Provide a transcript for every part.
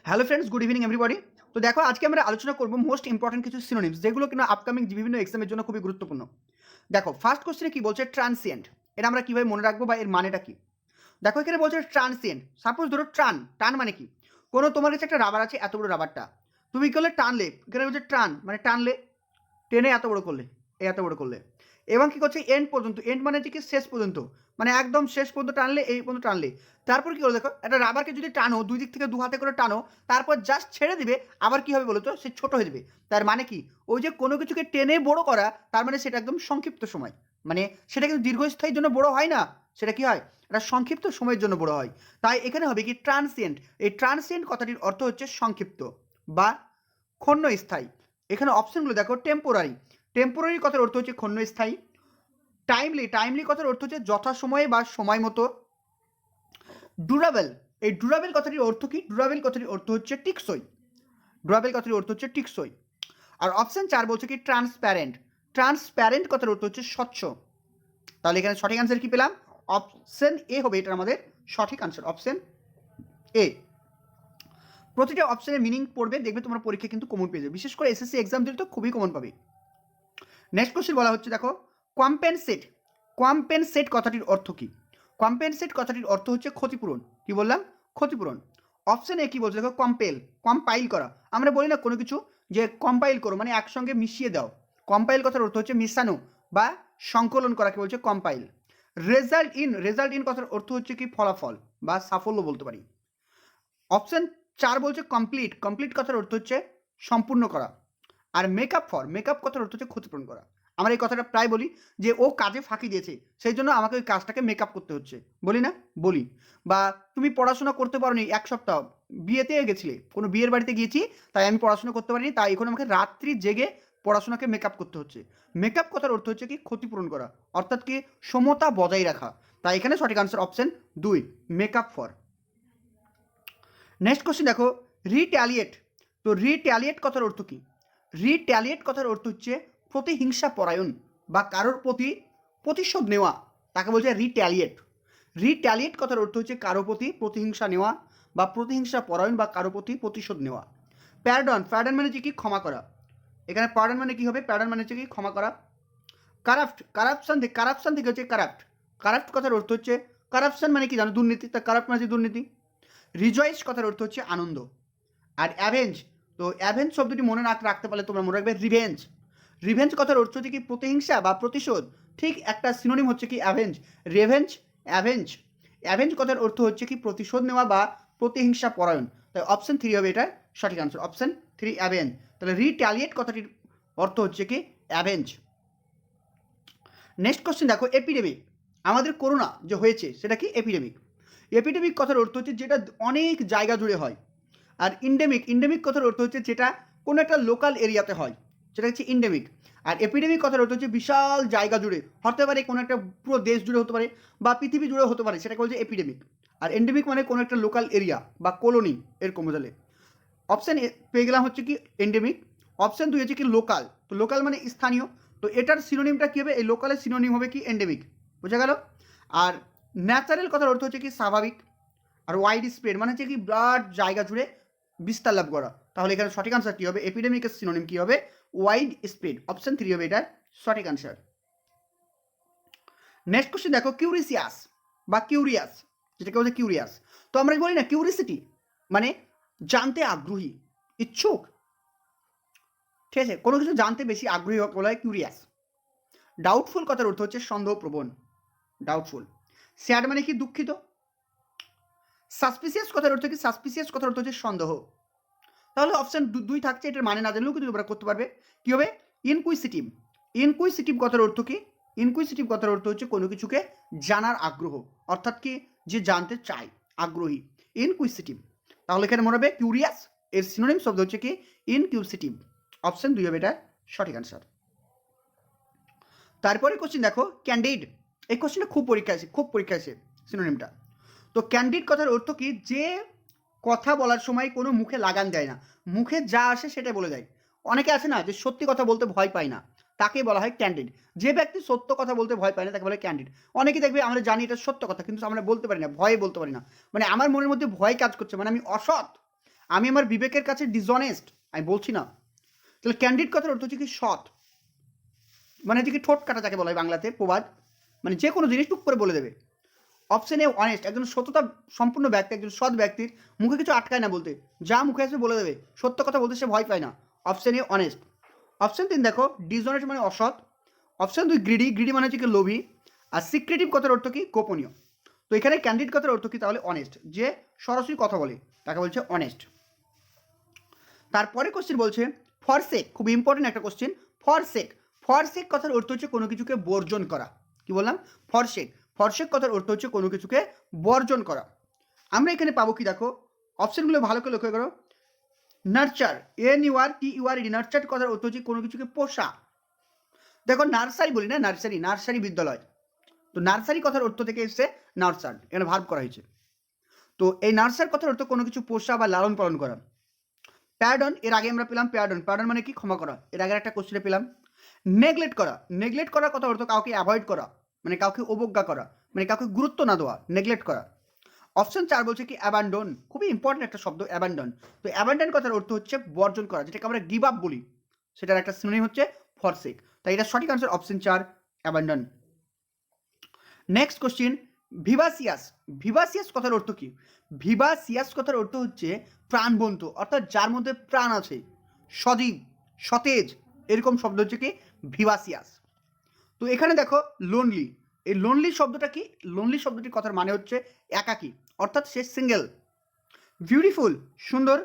Hello friends, good evening everybody. তো দেখো, আজকে আমরা আলোচনা করব মোস্ট ইম্পর্টেন্ট কিছু সিনোনিমস, যেগুলো কিনা আপকামিং বিভিন্ন এক্সামের জন্য খুবই গুরুত্বপূর্ণ। দেখো, ফার্স্ট কোশ্চেনে কি বলছে? ট্রানসিয়েন্ট। এটা আমরা কিভাবে মনে রাখবো বা এর মানেটা কি? দেখো, এখানে বলছে ট্রানসিয়েন্ট। সাপোজ ধরো টান মানে কি? কোনো তোমার কাছে একটা রাবার আছে, এত বড় রাবারটা তুমি কি করলে? টানলে। এখানে বলছে ট্রান মানে টানলে, টেনে এত বড় করলে, এত বড় করলে। এবং কি করছে? এন্ড পর্যন্ত। এন্ড মানে হচ্ছে কি? শেষ পর্যন্ত, মানে একদম শেষ পর্যন্ত টানলে, এই পর্যন্ত টানলে। তারপর কি করো? দেখো, একটা রাবারকে যদি টানো, দুই দিক থেকে দু হাতে করে টানো, তারপর জাস্ট ছেড়ে দিবে, আবার কি হবে বলো তো? সে ছোট হয়ে যাবে। তার মানে কি? ওই যে কোনো কিছুকে টেনে বড় করা, তার মানে সেটা একদম সংক্ষিপ্ত সময়, মানে সেটা কিন্তু দীর্ঘস্থায়ীর জন্য বড় হয় না। সেটা কি হয়? এটা সংক্ষিপ্ত সময়ের জন্য বড় হয়। তাই এখানে হবে কি? ট্রানসিয়েন্ট। এই ট্রানসিয়েন্ট কথাটির অর্থ হচ্ছে সংক্ষিপ্ত বা ক্ষণস্থায়ী। এখানে অপশনগুলো দেখো। টেম্পোরারি, টেম্পোরারি কথার অর্থ হচ্ছে ক্ষণস্থায়ী। টাইমলি, টাইমলি কথার অর্থ হচ্ছে যথাসময়ে বা সময় মতো। ডুরাবেল, এই ডুরাবেল কথাটির অর্থ কি? ডুরাবেল কথাটির অর্থ হচ্ছে টিকসই। ডুরাবেল কথাটির অর্থ হচ্ছে টিকসই। আর অপশন 4 বলছে কি? ট্রান্সপ্যারেন্ট। ট্রান্সপ্যারেন্ট কথার অর্থ হচ্ছে স্বচ্ছ। তাহলে এখানে সঠিক আনসার কি পেলাম? অপশন এ হবে এটা আমাদের সঠিক আনসার, অপশন এ। প্রতিটা অপশনের মিনিং পড়বে, দেখবে তোমার পরীক্ষা কিন্তু কমন পেয়ে যাবে। বিশেষ করে এসএসসি এক্সাম দিলে তো খুবই কমন পাবে। নেক্সট কোশ্চেন বলা হচ্ছে, দেখো, কম্পেনসেট। কম্পেনসেট কথাটির অর্থ কি? কম্পেনসেট কথাটির অর্থ হচ্ছে ক্ষতিপূরণ। কি বললাম? ক্ষতিপূরণ। অপশন এ কি বলছে? দেখো, কম্পেল, কম্পাইল করা। আমরা বলি না কোনো কিছু যে কম্পাইল করো, মানে একসঙ্গে মিশিয়ে দাও। কম্পাইল কথার অর্থ হচ্ছে মিশানো বা সংকলন করাকে বলছে compile. Result in, result in কথার অর্থ হচ্ছে কি? ফলাফল বা সাফল্য বলতে পারি। অপশন 4 বলছে কমপ্লিট। কমপ্লিট কথার অর্থ হচ্ছে সম্পূর্ণ করা। আর মেকআপ ফর, মেকআপ কথার অর্থ হচ্ছে ক্ষতিপূরণ করা। আমরা এই কথাটা প্রায় বলি যে ও কাজে ফাঁকি দিয়েছে, সেই জন্য আমাকে ওই কাজটাকে মেকআপ করতে হচ্ছে। বলি না? বলি। বা তুমি পড়াশোনা করতে পারোনি এক সপ্তাহ, বিয়েতে গেছিলে, কোনো বিয়ের বাড়িতে গিয়েছি, তাই আমি পড়াশোনা করতে পারিনি, তাই এখন আমাকে রাত্রি জেগে পড়াশোনাকে মেকআপ করতে হচ্ছে। মেকআপ কথার অর্থ হচ্ছে কি? ক্ষতিপূরণ করা, অর্থাৎ কি? সমতা বজায় রাখা। তাই এখানে সঠিক answer option 2, makeup for. Next question দেখো, রিট্যালিয়েট। তো রিট্যালিয়েট কথার অর্থ কি? রিট্যালিয়েট কথার অর্থ হচ্ছে প্রতিহিংসা পরায়ণ বা কারোর প্রতি প্রতিশোধ নেওয়া, তাকে বলছে রিট্যালিয়েট। রিট্যালিয়েট কথার অর্থ হচ্ছে কারো প্রতি প্রতিহিংসা নেওয়া বা প্রতিহিংসা পরায়ণ বা কারো প্রতি প্রতিশোধ নেওয়া। প্যারডন, প্যারডন মানে হচ্ছে কি? ক্ষমা করা। এখানে প্যারডন মানে কি হবে? প্যারডন মানে হচ্ছে কি? ক্ষমা করা। কারাপ্ট, কারাপশন থেকে, কারাপশন থেকে হচ্ছে কারাপ্ট। কারাপ্ট কথার অর্থ হচ্ছে, কারাপশন মানে কি জানো? দুর্নীতি। তা কারাপ্ট মানে দুর্নীতি। রিজয়েস কথার অর্থ হচ্ছে আনন্দ। আর অ্যাভেঞ্জ, তো অ্যাভেঞ্জ শব্দটি মনে না রাখতে পারলে তোমরা মনে রাখবে রিভেঞ্জ। রিভেঞ্জ কথার অর্থ হচ্ছে কি? প্রতিহিংসা বা প্রতিশোধ। ঠিক একটা সিনোনিম হচ্ছে কি? অ্যাভেঞ্জ। Revenge, avenge. অ্যাভেঞ্জ কথার অর্থ হচ্ছে কি? প্রতিশোধ নেওয়া বা প্রতিহিংসা পরায়ণ। তাই অপশন 3 হবে এটা সঠিক আনসার, অপশন 3, অ্যাভেঞ্জ। তাহলে রিট্যালিয়েট কথাটির অর্থ হচ্ছে কি? অ্যাভেঞ্জ। নেক্সট কোশ্চেন দেখো, এপিডেমিক। আমাদের করোনা যে হয়েছে সেটা কি? এপিডেমিক। এপিডেমিক কথার অর্থ হচ্ছে যেটা অনেক জায়গা জুড়ে হয়। আর ইন্ডেমিক, ইন্ডেমিক কথার অর্থ হচ্ছে যেটা কোনো একটা লোকাল এরিয়াতে হয়, সেটা হচ্ছে ইন্ডেমিক। আর এপিডেমিক কথার অর্থ হচ্ছে বিশাল জায়গা জুড়ে হতে পারে, কোনো একটা পুরো দেশ জুড়ে হতে পারে বা পৃথিবী জুড়ে হতে পারে, সেটাকে বলছে এপিডেমিক। আর এন্ডেমিক মানে কোনো একটা লোকাল এরিয়া বা কলোনি, এরকম বোঝালে। অপশান পেয়ে গেলাম হচ্ছে কি? এন্ডেমিক। অপশান 2 হচ্ছে কি? লোকাল। তো লোকাল মানে স্থানীয়, তো এটার সিনোনিমটা কী হবে? এই লোকালের সিনোনিম হবে কি? এন্ডেমিক। বুঝা গেল? আর ন্যাচারাল কথার অর্থ হচ্ছে কি? স্বাভাবিক। আর ওয়াইড স্প্রেড মানে হচ্ছে কি? ব্রড জায়গা জুড়ে বিস্তার লাভ করা। তাহলে এখানে সঠিক আনসার কী হবে? এপিডেমিকের সিনোনিম কী হবে? Wide spread. অপশান 3 হবে এটার সঠিক আনসার। নেক্সট কোশ্চেন দেখো, কিউরিসিয়াস বা কিউরিয়াস, যেটাকে বলছে কিউরিয়াস। তো আমরা বলি না কিউরিসিটি মানে জানতে আগ্রহী, ইচ্ছুক। ঠিক আছে, কোনো কিছু জানতে বেশি আগ্রহী বলা হয় কিউরিয়াস। ডাউটফুল কথার অর্থ হচ্ছে সন্দেহপ্রবণ, ডাউটফুল। স্যাড মানে কি? দুঃখিত। সাসপিসিয়াস কথার অর্থ কি? সাসপিসিয়াস কথার অর্থ হচ্ছে সন্দেহ। তাহলে অপশন 2 থাকছে, এটার মানে না জানলেও কিন্তু তোমরা করতে পারবে। কি হবে? ইনকুইসিটিভ। ইনকুইসিটিভ কথার অর্থ কি? ইনকুইসিটিভ কথার অর্থ হচ্ছে কোনো কিছুকে জানার আগ্রহ, অর্থাৎ কি? যে জানতে চায়, আগ্রহী, ইনকুইসিটিভ। তাহলে এখানে মনে হবে কিউরিয়াস, এর সিনোনিম শব্দ হচ্ছে কি? ইনকিউসিটিভ। অপশন 2 হবে এটা সঠিক আনসার। তারপরে কোশ্চেন দেখো, ক্যান্ডিড। এই কোশ্চেনটা খুব পরীক্ষা আছে, খুব পরীক্ষা আছে সিনোনিমটা। তো ক্যান্ডিড কথার অর্থ কি? যে কথা বলার সময় কোনো মুখে লাগান দেয় না, মুখে যা আসে সেটাই বলে দেয়। অনেকে আছে না যে সত্যি কথা বলতে ভয় পায় না, তাকে বলা হয় ক্যান্ডিড। যে ব্যক্তি সত্য কথা বলতে ভয় পায় না তাকে বলা হয় ক্যান্ডিড। অনেকে দেখবে আমরা জানি এটা সত্য কথা, কিন্তু আমরা বলতে পারি না, ভয়ে বলতে পারি না, মানে আমার মনের মধ্যে ভয় কাজ করছে, মানে আমি অসৎ, আমি আমার বিবেকের কাছে ডিসঅনেস্ট, আমি বলছি না। তাহলে ক্যান্ডিড কথার অর্থ হচ্ছে কি সৎ, মানে হচ্ছে কি ঠোঁট কাটা যাকে বলা হয় বাংলাতে, প্রবাদ, মানে যে কোনো জিনিস টুক করে বলে দেবে। অপশন এ অনেস্ট, একজন সততা সম্পূর্ণ ব্যক্তি, একজন সৎ ব্যক্তির মুখে কিছু আটকায় না বলতে, যা মুখে আসবে বলে দেবে, সত্য কথা বলতে সে ভয় পায় না। Option A honest. অপশন 3 দেখো ডিসঅনেস্ট মানে অসৎ। অপশন 2 গ্রিডি, গ্রিডি মানে হচ্ছে কি লোভী। আর সিক্রেটিভ কথার অর্থ কি গোপনীয়। তো এখানে ক্যান্ডিড কথার অর্থ কি তাহলে অনেস্ট, যে সরাসরি কথা বলে তাকে বলছে অনেস্ট। তারপরে কোশ্চেন বলছে ফরসেক, খুব ইম্পর্টেন্ট একটা কোশ্চেন। ফরসেক, ফরসেক কথার অর্থ হচ্ছে কোনো কিছুকে বর্জন করা। কি বললাম? ফরসেক, ফরসেক কথার অর্থ হচ্ছে কোনো কিছুকে বর্জন করা। আমরা এখানে পাবো কি দেখো, অপশনগুলো ভালো করে লক্ষ্য করো। নার্চার, NURTURE, নার্চার কথার অর্থ হচ্ছে কোনো কিছুকে পোষা। দেখো নার্সারি বলি না, নার্সারি, নার্সারি বিদ্যালয়, তো নার্সারি কথার অর্থ থেকে এসছে নার্সার, এখানে ভার্ব করা হয়েছে। তো এই নার্সার কথার অর্থ কোনো কিছু পোষা বা লালন পালন করা। প্যারডন, এর আগে আমরা পেলাম প্যারডন, প্যারডন মানে কি ক্ষমা করা, এর আগে একটা কোশ্চেনে পেলাম। নেগলেক্ট করা, নেগলেক্ট করার কথা অর্থ কাউকে অ্যাভয়েড করা, মানে কাউকে অবজ্ঞা করা, মানে কাউকে গুরুত্ব না দেওয়া, নেগলেক্ট করা। অপশন 4 বলছে কি অ্যাবান্ডন, খুবই ইম্পর্টেন্ট একটা শব্দ অ্যাবান্ডন। তো অ্যাবান্ডন কথার অর্থ হচ্ছে বর্জন করা, যেটাকে আমরা গিভ আপ বলি, সেটার একটা সিনোনিম হচ্ছে ফরসেক। তাই এটা সঠিক answer option 4 abandon. Next question vivacious, vivacious কথার অর্থ কি? ভিভাসিয়াস কথার অর্থ হচ্ছে প্রাণবন্ত, অর্থাৎ যার মধ্যে প্রাণ আছে, সজীব, সতেজ, এরকম শব্দ হচ্ছে কি ভিভাসিয়াস। তো এখানে দেখো লোনলি, এই লোনলি শব্দটা কি? লোনলি শব্দটির কথার মানে হচ্ছে একাকী, অর্থাৎ সে সিঙ্গেল। বিউটিফুল, সুন্দর,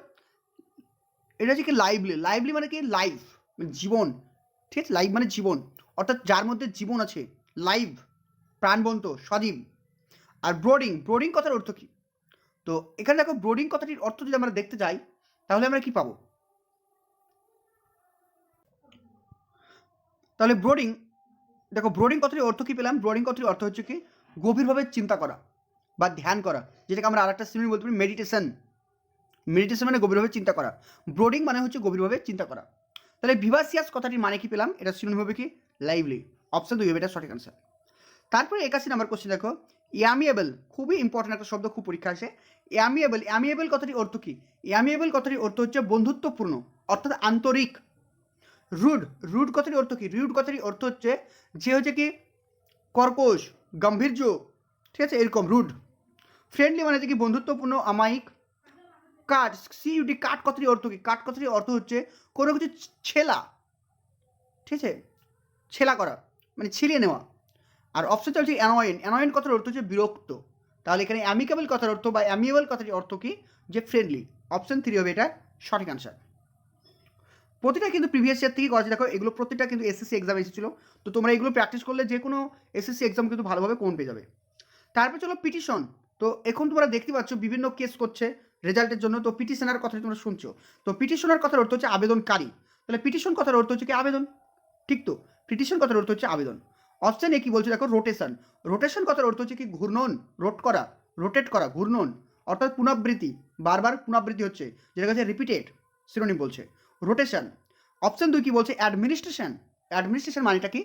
এটা হচ্ছে কি লাইভলি, লাইভলি মানে কি লাইফ, মানে জীবন, ঠিক আছে, লাইভ মানে জীবন, অর্থাৎ যার মধ্যে জীবন আছে, লাইভ, প্রাণবন্ত, সজীব। আর ব্রোডিং, ব্রোডিং কথার অর্থ কি? তো এখানে দেখো ব্রোডিং কথাটির অর্থ যদি আমরা দেখতে যাই তাহলে আমরা কি পাবো? তাহলে ব্রোডিং, দেখো ব্রোডিং কথাটির অর্থ কি পেলাম? ব্রোডিং কথাটির অর্থ হচ্ছে কি গভীরভাবে চিন্তা করা বা ধ্যান করা, যেটাকে আমরা আরেকটা সিনোনিম বলতে পারি মেডিটেশন। মেডিটেশন মানে গভীরভাবে চিন্তা করা, ব্রোডিং মানে হচ্ছে গভীরভাবে চিন্তা করা। তাহলে ভিভাসিয়াস কথাটির মানে কি পেলাম? এটা সিনোনিম হবে কি লাইভলি। অপশন 2 হবে এটা সঠিক আনসার। তারপরে 81 নাম্বার কোশ্চেন দেখো অ্যামিয়েবল, খুবই ইম্পর্টেন্ট একটা শব্দ, খুব পরীক্ষা আসে। অ্যামিয়েবল, অ্যামিয়েবল কথাটির অর্থ কি? অ্যামিয়েবল কথাটির অর্থ হচ্ছে বন্ধুত্বপূর্ণ, অর্থাৎ আন্তরিক। রুড, রুড কথাটির অর্থ কি? রুড কথাটির অর্থ হচ্ছে যে হচ্ছে কি কর্কশ, গাম্ভীর্য, ঠিক আছে, এরকম রুড। ফ্রেন্ডলি মানে হচ্ছে কি বন্ধুত্বপূর্ণ, আমায়িক। কাট, CUT, কাট কথাটির অর্থ কি? কাট কথাটির অর্থ হচ্ছে কোনো কিছু ছেলা, ঠিক আছে, ছেলা করা, মানে ছিলিয়ে নেওয়া। আর অপশন হচ্ছে অ্যানয়েন, অ্যানয়েন কথার অর্থ হচ্ছে বিরক্ত। তাহলে এখানে অ্যামিকেবল কথার অর্থ বা অ্যামিয়েবল কথাটির অর্থ কি? যে ফ্রেন্ডলি। অপশন 3 হবে এটা সঠিক আনসার। প্রতিটা কিন্তু প্রিভিয়াস ইয়ার থেকে করা, দেখো এগুলো প্রতিটা কিন্তু SSC এক্সাম এসেছিলো, তো তোমরা এগুলো প্র্যাকটিস করলে যে কোনো SSC এক্সাম কিন্তু ভালোভাবে কমন পেয়ে যাবে। তারপর চলো পিটিশন। তো এখন তোমরা দেখতে পাচ্ছ বিভিন্ন কেস করছে রেজাল্টের জন্য, তো পিটিশনার কথা তোমরা শুনছো। তো পিটিশনার কথার অর্থ হচ্ছে আবেদনকারী, তাহলে পিটিশন কথার অর্থ হচ্ছে কি আবেদন, ঠিক তো? পিটিশন কথার অর্থ হচ্ছে আবেদন। অপশন এ কি বলছে দেখো রোটেশন, রোটেশন কথার অর্থ হচ্ছে কি ঘূর্ণন, রোট করা, রোটেট করা, ঘূর্ণন, অর্থাৎ পুনরাবৃত্তি, বারবার পুনরাবৃত্তি হচ্ছে, যেটা কাছে রিপিটেড, সিনোনিম বলছে রোটেশন। অপশন 2 কি বলছে অ্যাডমিনিস্ট্রেশন, অ্যাডমিনিস্ট্রেশন মানেটা কি?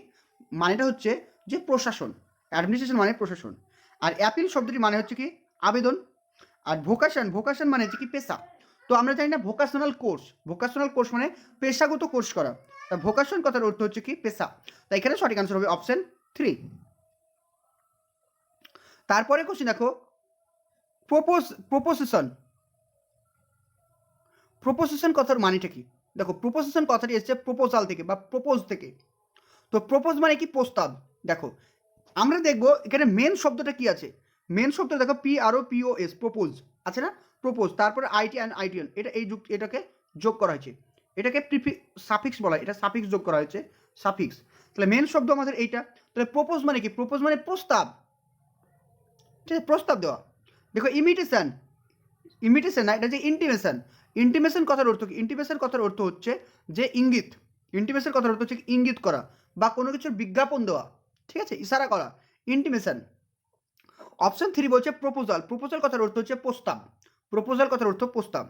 মানেটা হচ্ছে যে প্রশাসন, অ্যাডমিনিস্ট্রেশন মানে প্রশাসন। আর অ্যাপিল শব্দটি মানে হচ্ছে কি আবেদন। আর ভোকাশন, ভোকাশন মানে হচ্ছে কি পেশা। তো আমরা জানি না ভোকাশনাল কোর্স, ভোকাশনাল কোর্স মানে পেশাগত কোর্স করা, তা ভোকাশন কথার অর্থ হচ্ছে কি পেশা। তাই এখানে সঠিক আনসার হবে অপশন 3। তারপরে কোশ্চেন দেখো প্রপোজিশন, প্রপোজিশন কথার মানেটা কি? দেখো প্রপোজিশন কথাটি এসছে প্রপোজাল থেকে বা প্রপোজ থেকে। তো প্রপোজ মানে কি প্রস্তাব। দেখো আমরা দেখবো এখানে মেন শব্দটা কি আছে, মেন শব্দ দেখো PROPOS, প্রপোজ আছে না, প্রপোজ, তারপরে ITN, এটা এই যুক্ত, এটাকে যোগ করা হয়েছে, এটাকে সাফিক্স বলা হয়, এটা সাফিক্স যোগ করা হয়েছে, সাফিক্স। তাহলে মেন শব্দ আমাদের এইটা। তাহলে প্রপোজ মানে কি? প্রপোজ মানে প্রস্তাব, ঠিক আছে, প্রস্তাব দেওয়া। দেখো ইমিটেশন, ইমিটেশন না, এটা যে ইন্টিমেশন, ইন্টিমেশন কথার অর্থ কি? ইন্টিমেশন কথার অর্থ হচ্ছে যে ইঙ্গিত, ইন্টিমেশন কথার অর্থ হচ্ছে ইঙ্গিত করা বা কোনো কিছুর বিজ্ঞাপন দেওয়া, ঠিক আছে, ইশারা করা, ইন্টিমেশন। অপশন 3 বলছে প্রপোজাল, প্রপোজাল কথার অর্থ হচ্ছে প্রস্তাব, প্রপোজাল কথার অর্থ প্রস্তাব।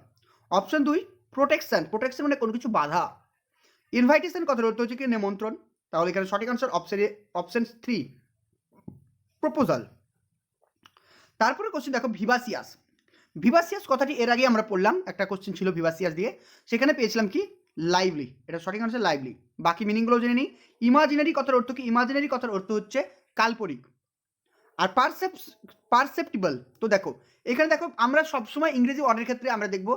অপশন 2 প্রোটেকশন, প্রোটেকশন মানে কোনো কিছু বাধা। ইনভাইটেশন কথার অর্থ হচ্ছে কি নিমন্ত্রণ। তাহলে এখানে সঠিক আনসার অপশন 3 প্রপোজাল। তারপরে কোশ্চেন দেখো ভিভাসিয়াস, ভিভাসিয়াস কথাটি এর আগে আমরা পড়লাম, একটা কোশ্চেন ছিল ভিভাসিয়াস দিয়ে, সেখানে পেয়েছিলাম কি লাইভলি, এটা সঠিক আনসার লাইভলি। বাকি মিনিংগুলো জেনে নিই। ইমাজিনারি কথার অর্থ কি? ইমাজিনারি কথার অর্থ হচ্ছে কাল্পনিক। আর পারসেপ্টিবল, তো দেখো এখানে দেখো আমরা সবসময় ইংরেজি ওয়ার্ডের ক্ষেত্রে আমরা দেখব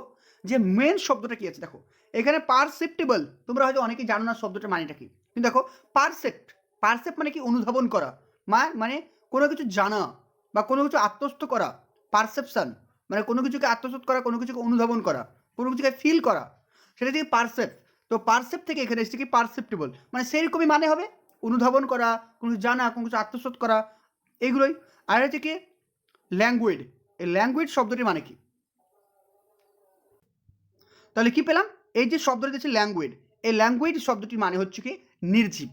যে মেন শব্দটা কি আছে। দেখো এখানে পারসেপ্টিবল, তোমরা হয়তো অনেকে জানো না শব্দটার মানেটা কি, কিন্তু দেখো পারসেপ্ট মানে কি? অনুধাবন করা, মানে কোনো কিছু জানা বা কোনো কিছু আত্মস্থ করা। পারসেপশন মানে কোনো কিছুকে আত্মস্থ করা, কোনো কিছুকে অনুধাবন করা, কোনো কিছুকে ফিল করা, সেটা থেকে পারসেপ্ট। তো পারসেপ্ট থেকে এখানে এসেছে কি পারসেপ্টিবল, মানে সেরকমই মানে হবে, অনুধাবন করা, কোনো কিছু জানা, কোনো কিছু আত্মস্থ করা, এইগুলোই। আর হচ্ছে কি ল্যাঙ্গুয়েড, এই ল্যাঙ্গুয়েড শব্দটির মানে কি? তাহলে কি পেলাম? এই যে শব্দটি দিচ্ছে ল্যাঙ্গুয়েড, এই ল্যাঙ্গুয়েড শব্দটির মানে হচ্ছে কি নির্জীব,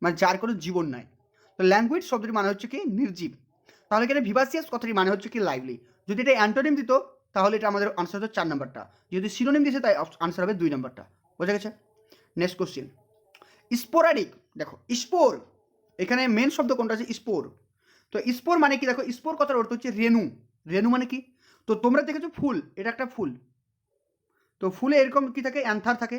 মানে যার কোনো জীবন নাই। তো ল্যাঙ্গুয়েজ শব্দটির মানে হচ্ছে কি নির্জীব। তাহলে এখানে ভিভাসিয়াস কথাটির মানে হচ্ছে কি লাইভলি। যদি এটা অ্যান্টোনিম দিত তাহলে এটা আমাদের আনসার হতো 4 নাম্বারটা, যদি সিনোনিম দিয়েছে তাই আনসার হবে 2 নাম্বারটা। বোঝা গেছে? Next question, sporadic. দেখো স্পোর, এখানে মেন শব্দ কোনটা আছে? স্পোর। তো স্পোর মানে কি? দেখো স্পোর কথার অর্থ হচ্ছে রেণু। রেণু মানে কি? তো তোমরা দেখেছো ফুল, এটা একটা ফুল, তো ফুলে এরকম কি থাকে? অ্যান্থার থাকে,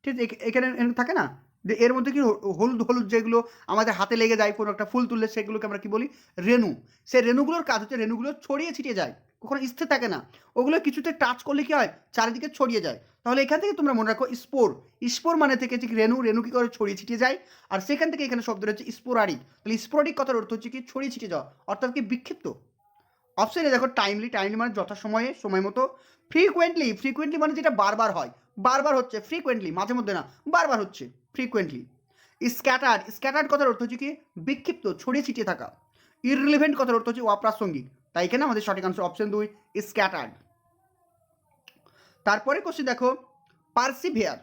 ঠিক এখানে থাকে না, যে এর মধ্যে কি হলুদ হলুদ যেগুলো আমাদের হাতে লেগে যায় কোনো একটা ফুল তুললে, সেগুলোকে আমরা কি বলি? রেণু। সেই রেণুগুলোর কাজ হচ্ছে রেণুগুলো ছড়িয়ে ছিটিয়ে যায়, কখনো স্থির থাকে না, ওগুলো কিছুতে টাচ করলে কি হয়? চারিদিকে ছড়িয়ে যায়। তাহলে এখান থেকে তোমরা মনে রাখো স্পোর, স্পোর মানে থেকে যে রেণু, রেণু কি করে? ছড়িয়ে ছিটিয়ে যায়। আর সেখান থেকে এখানে শব্দ হচ্ছে স্পোরাডিক। তাহলে স্পোরাডিক কথার অর্থ হচ্ছে কি ছড়িয়ে ছিটিয়ে যাওয়া, অর্থাৎ কি বিক্ষিপ্ত। অপশনে দেখো টাইমলি, টাইমলি মানে যথাসময়ে, সময় মতো। ফ্রিকুয়েন্টলি, ফ্রিকুয়েন্টলি মানে যেটা বারবার হয়, বারবার হচ্ছে। ফ্রিকুয়েন্টলি মাঝে মধ্যে না, বারবার হচ্ছে, ফ্রিকুয়েন্টলি। স্ক্যাটার্ড, স্ক্যাটার্ড কথার অর্থ হচ্ছে কি বিক্ষিপ্ত, ছড়িয়ে ছিটিয়ে থাকা। ইররিলেভেন্ট কথার অর্থ হচ্ছে অপ্রাসঙ্গিক। তাই এখানে আমাদের সঠিক আনসার অপশন 2 স্ক্যাটার্ড। তারপরে কোশ্চেন দেখো পার্সিভিয়ার।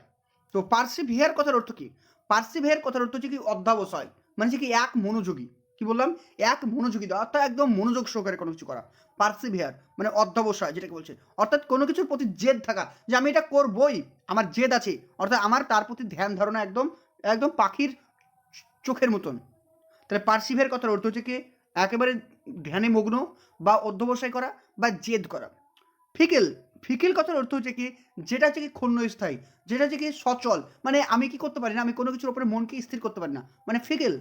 তো পার্সিভিয়ার কথার অর্থ কি? পার্সিভিয়ার কথার অর্থ হচ্ছে কি অধ্যাবসায়, মানে হচ্ছে কি এক মনোযোগী। কি বললাম? এক মনোযোগী, অর্থাৎ একদম মনোযোগ সহকারে কোনো কিছু করা। পার্সিভিয়ার মানে অধ্যবসায়, যেটাকে বলছে, অর্থাৎ কোনো কিছুর প্রতি জেদ থাকা, যে আমি এটা করবই, আমার জেদ আছে, অর্থাৎ আমার তার প্রতি ধ্যান ধারণা একদম একদম পাখির চোখের মতন। তাহলে পার্সিভিয়ার কথার অর্থ হচ্ছে কি একেবারে ধ্যানে মগ্ন, বা অধ্যবসায় করা, বা জেদ করা। ফিকেল, ফিকেল কথার অর্থ হচ্ছে কি যেটা হচ্ছে কি ক্ষণস্থায়ী, যেটা হচ্ছে কি সচল, মানে আমি কি করতে পারি না, আমি কোনো কিছুর উপরে মনকে স্থির করতে পারি না, মানে ফিকেল,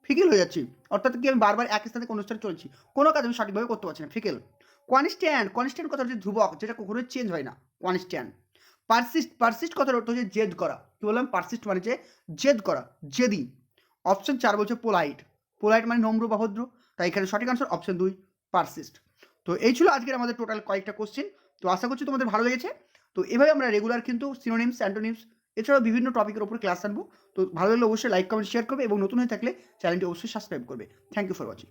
ফিকেল হয়ে যাচ্ছি, অর্থাৎ কি আমি বারবার এক স্থানে কোনো স্থানে চলছি, কোনো কাজ আমি সঠিকভাবে করতে পারছি না, ফিকেল। কনস্ট্যান্ট, কনস্ট্যান্ট কথা হচ্ছে ধ্রুবক, যেটা কখনোই চেঞ্জ হয় না, কনস্ট্যান্ট। পারসিস্ট, পারসিস্ট কথার অর্থ হচ্ছে জেদ করা। কি বললাম? পারসিস্ট মানে যে জেদ করা, জেদি। অপশন 4 বলছে পোলাইট, পোলাইট মানে নম্র বা ভদ্র। তাই এখানে সঠিক আনসার অপশন 2 পারসিস্ট। তো এই ছিল আজকের আমাদের টোটাল কয়েকটা কোশ্চেন। তো আশা করছি তোমাদের ভালো লেগেছে। তো এভাবে আমরা রেগুলার কিন্তু সিনোনিমস, অ্যান্টোনিমস এছাড়াও বিভিন্ন টপিকের উপর ক্লাস আনবো। তো ভালো লাগলে অবশ্যই লাইক, কমেন্ট, শেয়ার করবে এবং নতুন হয়ে থাকলে চ্যানেলটি অবশ্যই সাবস্ক্রাইব করবে। Thank you for watching.